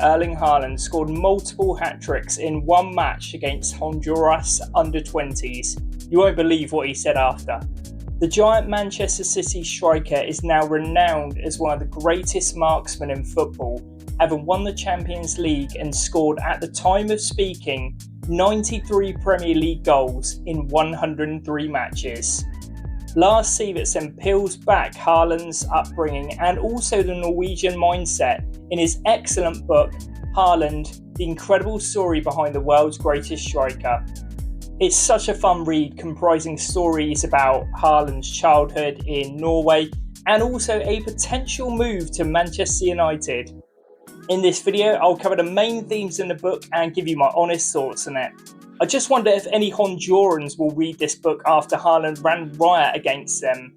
Erling Haaland scored multiple hat-tricks in one match against Honduras under-20s. You won't believe what he said after. The giant Manchester City striker is now renowned as one of the greatest marksmen in football, having won the Champions League and scored, at the time of speaking, 93 Premier League goals in 103 matches. Lars Sivertsen peels back Haaland's upbringing and also the Norwegian mindset in his excellent book, Haaland, the incredible story behind the world's greatest striker. It's such a fun read, comprising stories about Haaland's childhood in Norway and also a potential move to Manchester United. In this video, I'll cover the main themes in the book and give you my honest thoughts on it. I just wonder if any Hondurans will read this book after Haaland ran riot against them.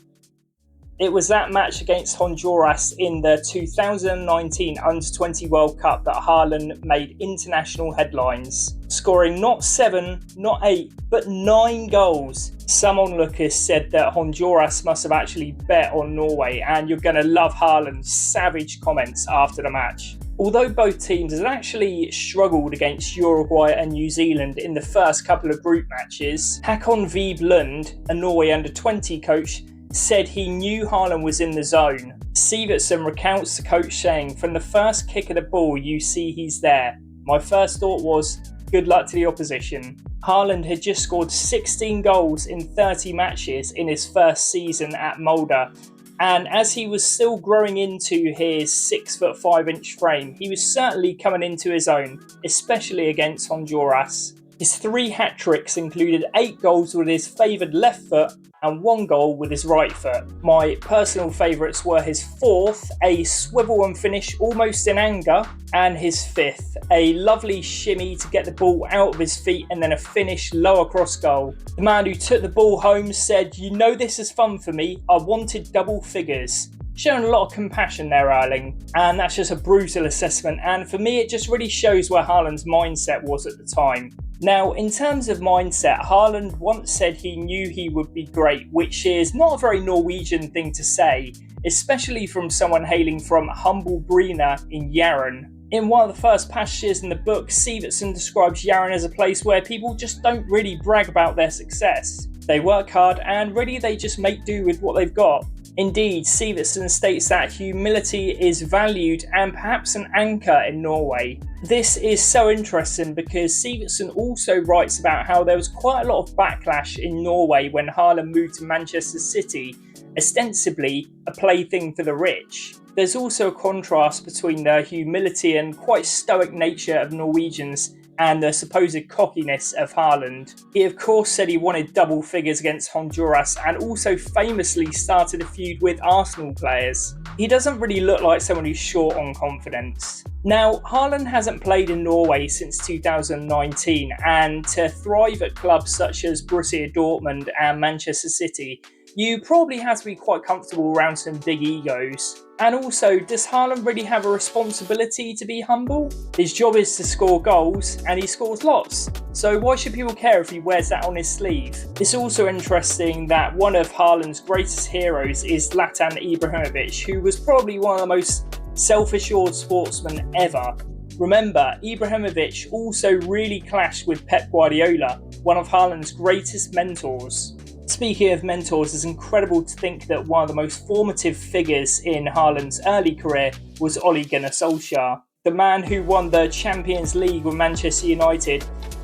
It was that match against Honduras in the 2019 Under-20 World Cup that Haaland made international headlines, scoring not 7, not 8, but 9 goals. Some onlookers said that Honduras must have actually bet on Norway, and you're going to love Haaland's savage comments after the match. Although both teams had actually struggled against Uruguay and New Zealand in the first couple of group matches, Håkon Lund, a Norway under-20 coach, said he knew Haaland was in the zone. Sivertsen recounts the coach saying, "From the first kick of the ball you see he's there. My first thought was, good luck to the opposition." Haaland had just scored 16 goals in 30 matches in his first season at Molde, and as he was still growing into his 6'5" frame, he was certainly coming into his own, especially against Honduras. His 3 hat-tricks included 8 goals with his favoured left foot and 1 goal with his right foot. My personal favourites were his 4th, a swivel and finish almost in anger, and his 5th, a lovely shimmy to get the ball out of his feet and then a finish lower cross goal. The man who took the ball home said, "You know this is fun for me, I wanted double figures." Showing a lot of compassion there, Erling, and that's just a brutal assessment, and for me it just really shows where Haaland's mindset was at the time. Now, in terms of mindset, Haaland once said he knew he would be great, which is not a very Norwegian thing to say, especially from someone hailing from humble Bryne in Jæren. In one of the first passages in the book, Sivertsen describes Jæren as a place where people just don't really brag about their success. They work hard and really they just make do with what they've got. Indeed, Sivertsen states that humility is valued and perhaps an anchor in Norway. This is so interesting because Sivertsen also writes about how there was quite a lot of backlash in Norway when Haaland moved to Manchester City, ostensibly a plaything for the rich. There's also a contrast between the humility and quite stoic nature of Norwegians and the supposed cockiness of Haaland. He of course said he wanted double figures against Honduras and also famously started a feud with Arsenal players. He doesn't really look like someone who's short on confidence. Now, Haaland hasn't played in Norway since 2019, and to thrive at clubs such as Borussia Dortmund and Manchester City, you probably have to be quite comfortable around some big egos. And also, does Haaland really have a responsibility to be humble? His job is to score goals, and he scores lots. So why should people care if he wears that on his sleeve? It's also interesting that one of Haaland's greatest heroes is Zlatan Ibrahimovic, who was probably one of the most self-assured sportsmen ever. Remember, Ibrahimovic also really clashed with Pep Guardiola, one of Haaland's greatest mentors. Speaking of mentors, it's incredible to think that one of the most formative figures in Haaland's early career was Ole Gunnar Solskjaer. The man who won the Champions League with Manchester United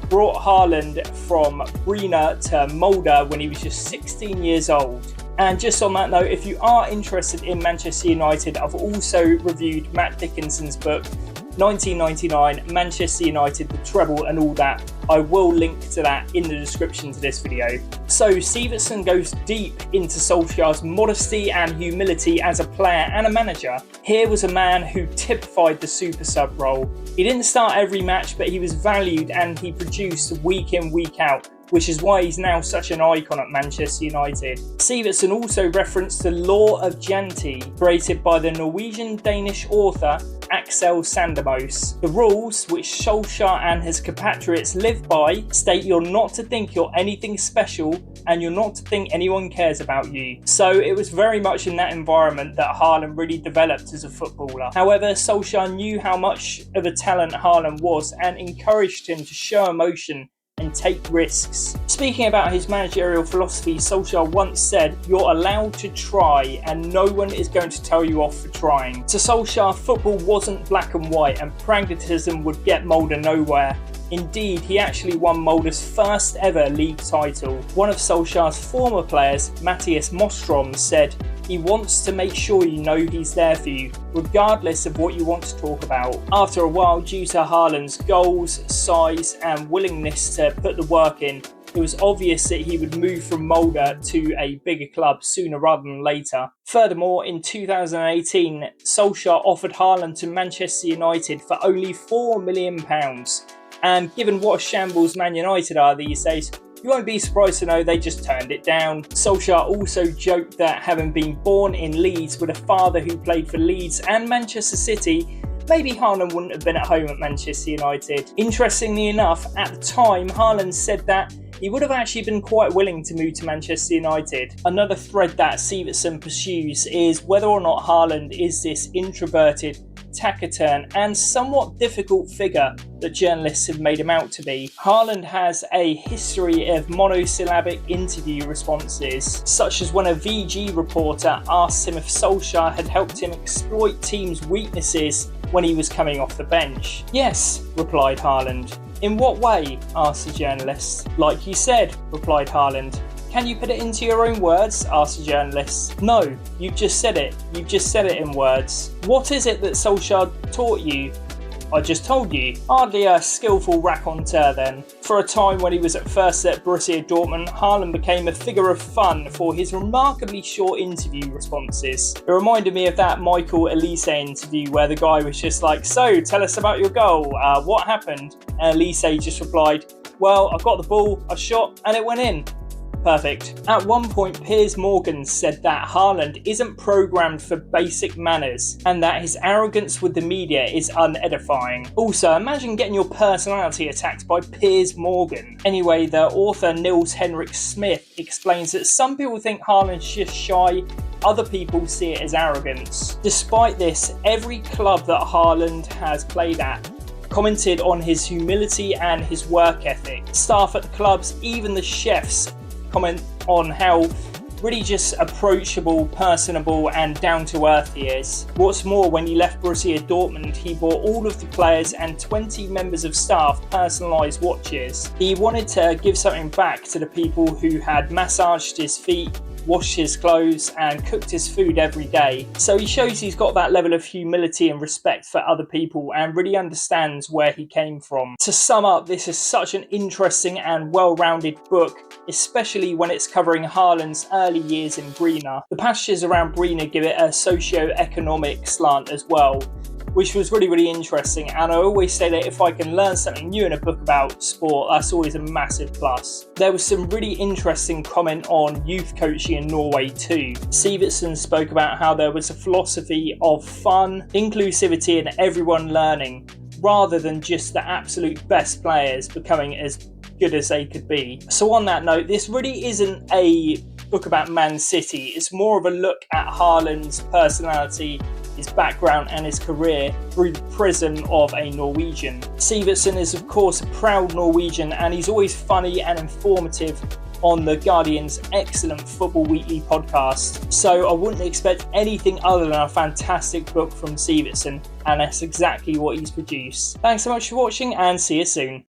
brought Haaland from Bryne to Molde when he was just 16 years old. And just on that note, if you are interested in Manchester United, I've also reviewed Matt Dickinson's book, 1999, Manchester United, the treble and all that. I will link to that in the description to this video. So Sivertsen goes deep into Solskjaer's modesty and humility as a player and a manager. Here was a man who typified the super sub role. He didn't start every match, but he was valued and he produced week in, week out, which is why he's now such an icon at Manchester United. Sivertsen also referenced the law of Janti, created by the Norwegian-Danish author Axel Sandemos. The rules, which Solskjaer and his compatriots live by, state you're not to think you're anything special and you're not to think anyone cares about you. So it was very much in that environment that Haaland really developed as a footballer. However, Solskjaer knew how much of a talent Haaland was and encouraged him to show emotion and take risks. Speaking about his managerial philosophy, Solskjaer once said, "You're allowed to try and no one is going to tell you off for trying." To Solskjaer, football wasn't black and white and pragmatism would get Mulder nowhere. Indeed, he actually won Mulder's first ever league title. One of Solskjaer's former players, Mattias Mostrom, said, "He wants to make sure you know he's there for you, regardless of what you want to talk about." After a while, due to Haaland's goals, size and willingness to put the work in, it was obvious that he would move from Mulder to a bigger club sooner rather than later. Furthermore, in 2018, Solskjaer offered Haaland to Manchester United for only £4 million. And given what a shambles Man United are these days, you won't be surprised to know they just turned it down. Solskjaer also joked that having been born in Leeds with a father who played for Leeds and Manchester City, maybe Haaland wouldn't have been at home at Manchester United. Interestingly enough, at the time, Haaland said that he would have actually been quite willing to move to Manchester United. Another thread that Sivertsen pursues is whether or not Haaland is this introverted, taciturn and somewhat difficult figure that journalists have made him out to be. Haaland has a history of monosyllabic interview responses, such as when a VG reporter asked him if Solskjaer had helped him exploit teams' weaknesses when he was coming off the bench. "Yes," replied Haaland. "In what way?" asked the journalist. "Like you said," replied Haaland. "Can you put it into your own words?" asked the journalist. "No, you've just said it. You've just said it in words." "What is it that Solskjaer taught you?" "I just told you." Hardly a skillful raconteur then. For a time when he was at first at Borussia Dortmund, Haaland became a figure of fun for his remarkably short interview responses. It reminded me of that Michael Elise interview where the guy was just like, "So, tell us about your goal. What happened?" And Elise just replied, "Well, I got the ball, I shot, and it went in." Perfect. At one point, Piers Morgan said that Haaland isn't programmed for basic manners and that his arrogance with the media is unedifying. Also, imagine getting your personality attacked by Piers Morgan. Anyway, the author Niels Henrik Smith explains that some people think Haaland's just shy, other people see it as arrogance. Despite this, every club that Haaland has played at commented on his humility and his work ethic. Staff at the clubs, even the chefs, comment on how really just approachable, personable and down-to-earth he is. What's more, when he left Borussia Dortmund, he bought all of the players and 20 members of staff personalised watches. He wanted to give something back to the people who had massaged his feet, washed his clothes and cooked his food every day. So he shows he's got that level of humility and respect for other people and really understands where he came from. To sum up, this is such an interesting and well-rounded book, especially when it's covering Haaland's early years in Brina. The passages around Brina give it a socio-economic slant as well, which was really interesting, and I always say that if I can learn something new in a book about sport, that's always a massive plus. There was some really interesting comment on youth coaching in Norway too. Sivertsen spoke about how there was a philosophy of fun, inclusivity and everyone learning, rather than just the absolute best players becoming as good as they could be. So on that note, this really isn't a book about Man City, it's more of a look at Haaland's personality, his background and his career through the prism of a Norwegian. Sivertsen is of course a proud Norwegian and he's always funny and informative on the Guardian's excellent Football Weekly podcast. So I wouldn't expect anything other than a fantastic book from Sivertsen, and that's exactly what he's produced. Thanks so much for watching and see you soon.